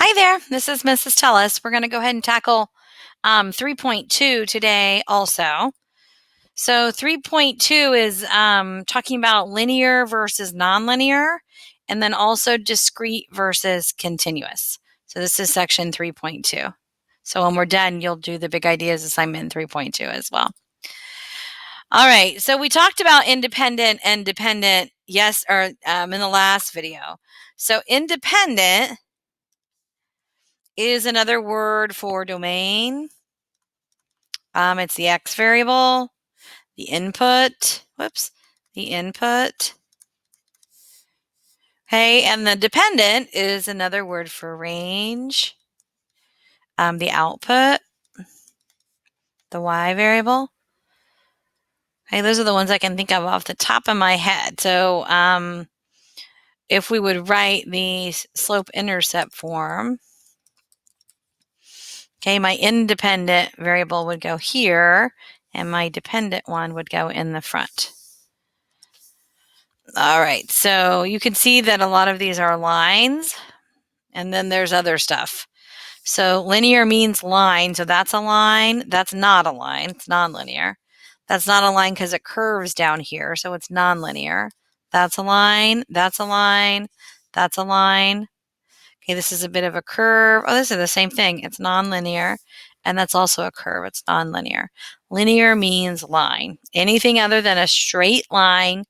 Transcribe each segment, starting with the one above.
Hi there, this is Mrs. Tellas. We're going to go ahead and tackle 3.2 today also. So 3.2 is talking about linear versus nonlinear, and then also discrete versus continuous. So this is section 3.2. So when we're done, you'll do the big ideas assignment in 3.2 as well. All right, so we talked about independent and dependent, in the last video. So independent is another word for domain. It's the x variable, the input, the input. Okay, and the dependent is another word for range, the output, the y variable. Okay, those are the ones I can think of off the top of my head. So if we would write the slope-intercept form, okay, my independent variable would go here, and my dependent one would go in the front. All right, so you can see that a lot of these are lines, and then there's other stuff. So linear means line, so that's a line. That's not a line, it's nonlinear. That's not a line because it curves down here, so it's nonlinear. That's a line, that's a line, that's a line. Okay, this is a bit of a curve. Oh, this is the same thing. It's nonlinear, and that's also a curve. It's nonlinear. Linear means line. Anything other than a straight line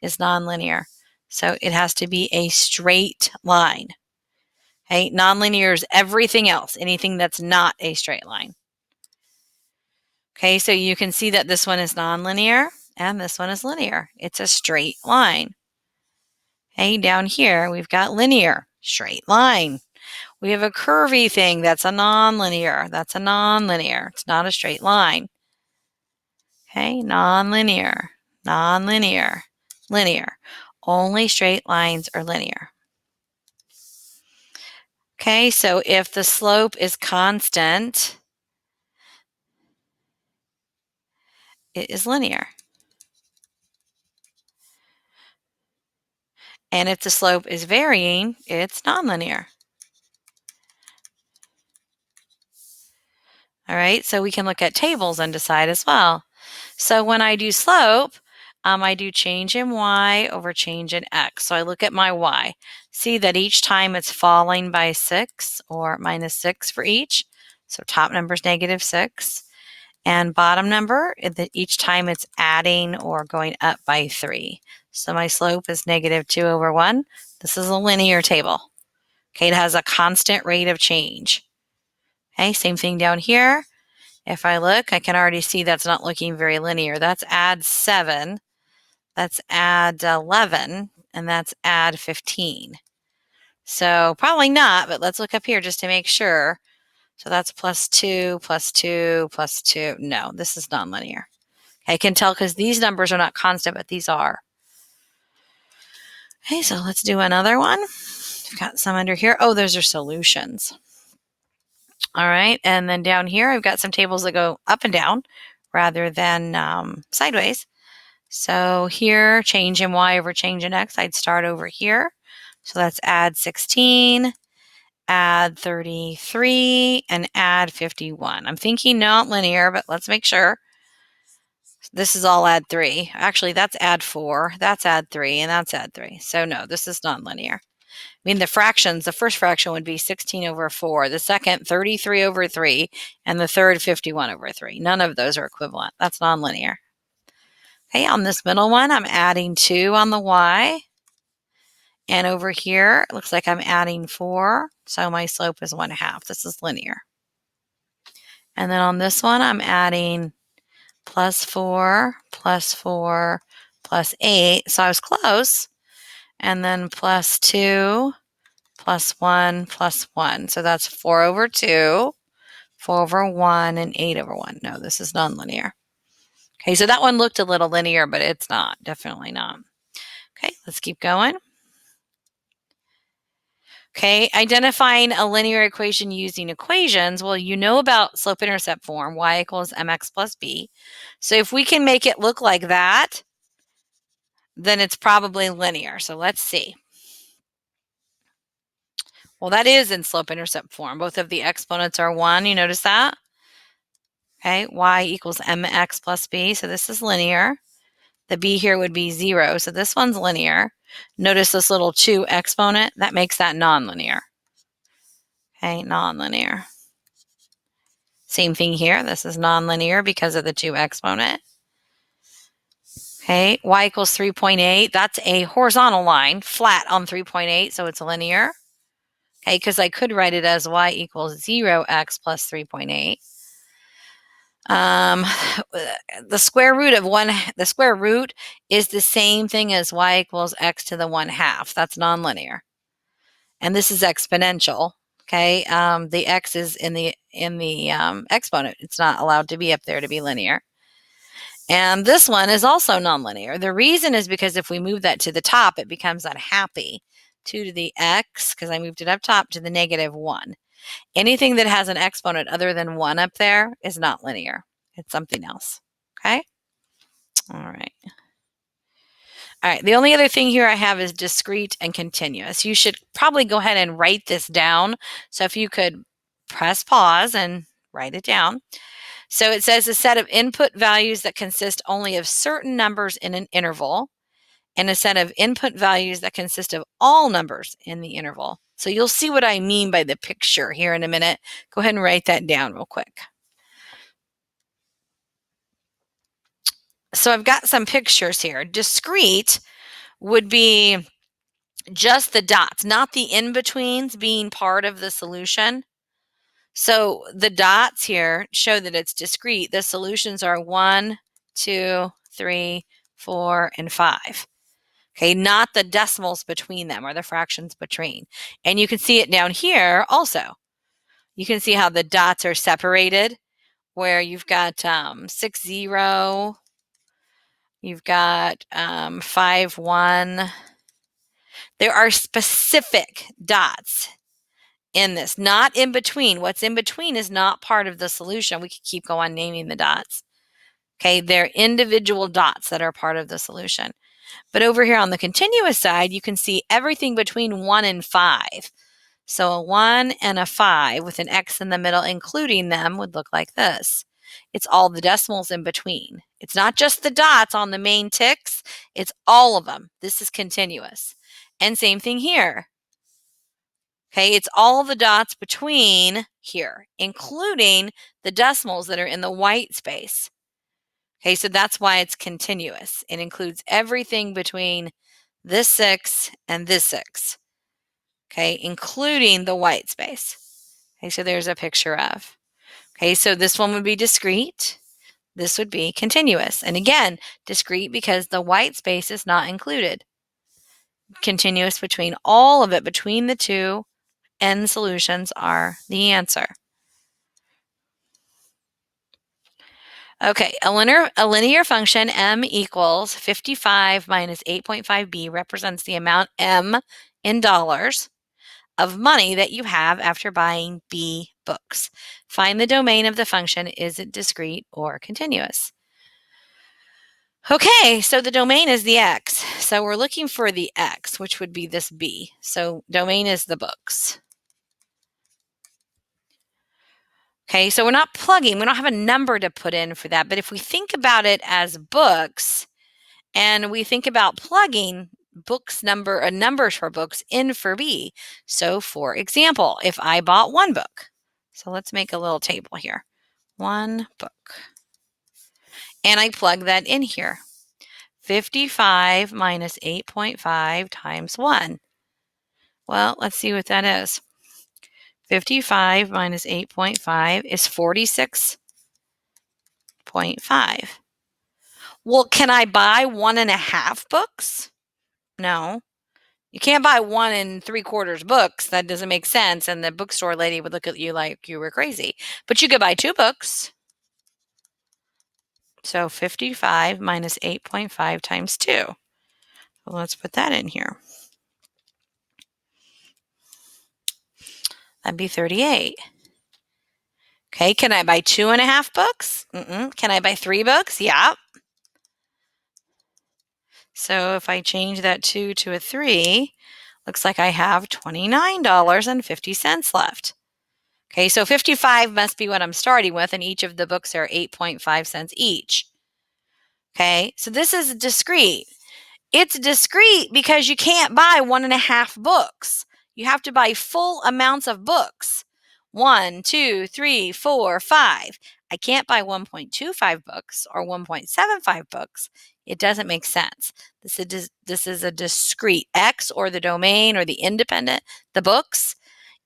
is nonlinear. So it has to be a straight line. Okay, nonlinear is everything else, anything that's not a straight line. Okay, so you can see that this one is nonlinear and this one is linear. It's a straight line. Okay, down here we've got linear, straight line. We have a curvy thing that's a nonlinear. That's a nonlinear. It's not a straight line. Okay, nonlinear, nonlinear, linear. Only straight lines are linear. Okay, so if the slope is constant, it is linear. And if the slope is varying, it's nonlinear. All right, so we can look at tables and decide as well. So when I do slope, I do change in y over change in x. So I look at my y. See that each time it's falling by 6 or minus 6 for each. So top number is negative 6. And bottom number, each time it's adding or going up by 3. So my slope is negative 2 over 1. This is a linear table. Okay, it has a constant rate of change. Okay, same thing down here. If I look, I can already see that's not looking very linear. That's add 7, that's add 11, and that's add 15. So probably not, but let's look up here just to make sure. So that's plus 2, plus 2, plus 2. No, this is nonlinear. I can tell because these numbers are not constant, but these are. Okay, so let's do another one. I've got some under here. Oh, those are solutions. All right, and then down here, I've got some tables that go up and down rather than sideways. So here, change in y over change in x, I'd start over here. So that's add 16, add 33, and add 51. I'm thinking not linear, but let's make sure. This is all add 3. Actually, that's add 4, that's add 3, and that's add 3. So no, this is not linear. I mean, the fractions, the first fraction would be 16 over 4, the second 33 over 3, and the third 51 over 3. None of those are equivalent. That's nonlinear. Okay, on this middle one, I'm adding 2 on the y. And over here, it looks like I'm adding 4, so my slope is 1/2. This is linear. And then on this one, I'm adding plus 4, plus 4, plus 8. So I was close. And then plus 2, plus 1, plus 1. So that's 4 over 2, 4 over 1, and 8 over 1. No, this is nonlinear. Okay, so that one looked a little linear, but it's not. Definitely not. Okay, let's keep going. Okay, identifying a linear equation using equations. Well, you know about slope-intercept form, y equals mx plus b. So if we can make it look like that, then it's probably linear. So let's see. Well, that is in slope-intercept form. Both of the exponents are 1. You notice that? Okay, y equals mx plus b. So this is linear. The b here would be 0. So this one's linear. Notice this little 2 exponent. That makes that nonlinear. Okay, nonlinear. Same thing here. This is nonlinear because of the 2 exponent. Okay, y equals 3.8. That's a horizontal line, flat on 3.8, so it's linear. Okay, because I could write it as y equals 0x plus 3.8. The square root of the square root is the same thing as y equals x to the 1/2. That's nonlinear. And this is exponential. Okay, the x is in the exponent. It's not allowed to be up there to be linear. And this one is also nonlinear. The reason is because if we move that to the top, it becomes unhappy. 2 to the x, because I moved it up top, to the -1. Anything that has an exponent other than 1 up there is not linear. It's something else. Okay? All right. All right. The only other thing here I have is discrete and continuous. You should probably go ahead and write this down. So if you could press pause and write it down. So it says a set of input values that consist only of certain numbers in an interval, and a set of input values that consist of all numbers in the interval. So you'll see what I mean by the picture here in a minute. Go ahead and write that down real quick. So I've got some pictures here. Discrete would be just the dots, not the in-betweens being part of the solution. So the dots here show that it's discrete. The solutions are 1, 2, 3, 4, and 5. Okay, not the decimals between them or the fractions between. And you can see it down here also. You can see how the dots are separated, where you've got 6, 0, you've got 5, 1. There are specific dots in this, not in between. What's in between is not part of the solution. We could keep going naming the dots. Okay, they're individual dots that are part of the solution. But over here on the continuous side, you can see everything between 1 and 5. So a 1 and a 5 with an x in the middle, including them, would look like this. It's all the decimals in between. It's not just the dots on the main ticks, it's all of them. This is continuous. And same thing here. Okay, it's all the dots between here, including the decimals that are in the white space. Okay, so that's why it's continuous. It includes everything between this 6 and this 6. Okay, including the white space. Okay, so there's a picture of. Okay, so this one would be discrete. This would be continuous. And again, discrete because the white space is not included. Continuous between all of it, between the two end solutions are the answer. Okay, a linear function m equals 55 minus 8.5b represents the amount m in dollars of money that you have after buying B books. Find the domain of the function. Is it discrete or continuous? Okay, so the domain is the x. So we're looking for the x, which would be this B. So domain is the books. Okay, so we're not plugging. We don't have a number to put in for that. But if we think about it as books and we think about plugging numbers for books in for B. So for example, if I bought 1 book, so let's make a little table here, 1 book, and I plug that in here, 55 minus 8.5 times 1. Well, let's see what that is. 55 minus 8.5 is 46.5. Well, can I buy 1.5 books? No. You can't buy 1 3/4 books. That doesn't make sense. And the bookstore lady would look at you like you were crazy. But you could buy 2 books. So 55 minus 8.5 times 2. Well, let's put that in here. That'd be 38. Okay, can I buy 2.5 books? Can I buy 3 books? Yeah. So if I change that 2 to a 3, Looks like I have $29.50 left. Okay, so 55 must be what I'm starting with, and each of the books are 8.5 cents each. Okay, so this is discrete. It's discrete because you can't buy 1.5 books. You have to buy full amounts of books. 1, 2, 3, 4, 5. I can't buy 1.25 books or 1.75 books. It doesn't make sense. This is a discrete. X, or the domain, or the independent, the books,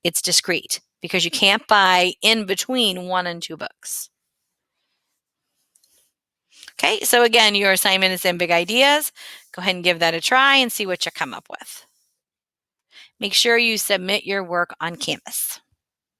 it's discrete because you can't buy in between 1 and 2 books. Okay, so again, your assignment is in Big Ideas. Go ahead and give that a try and see what you come up with. Make sure you submit your work on Canvas.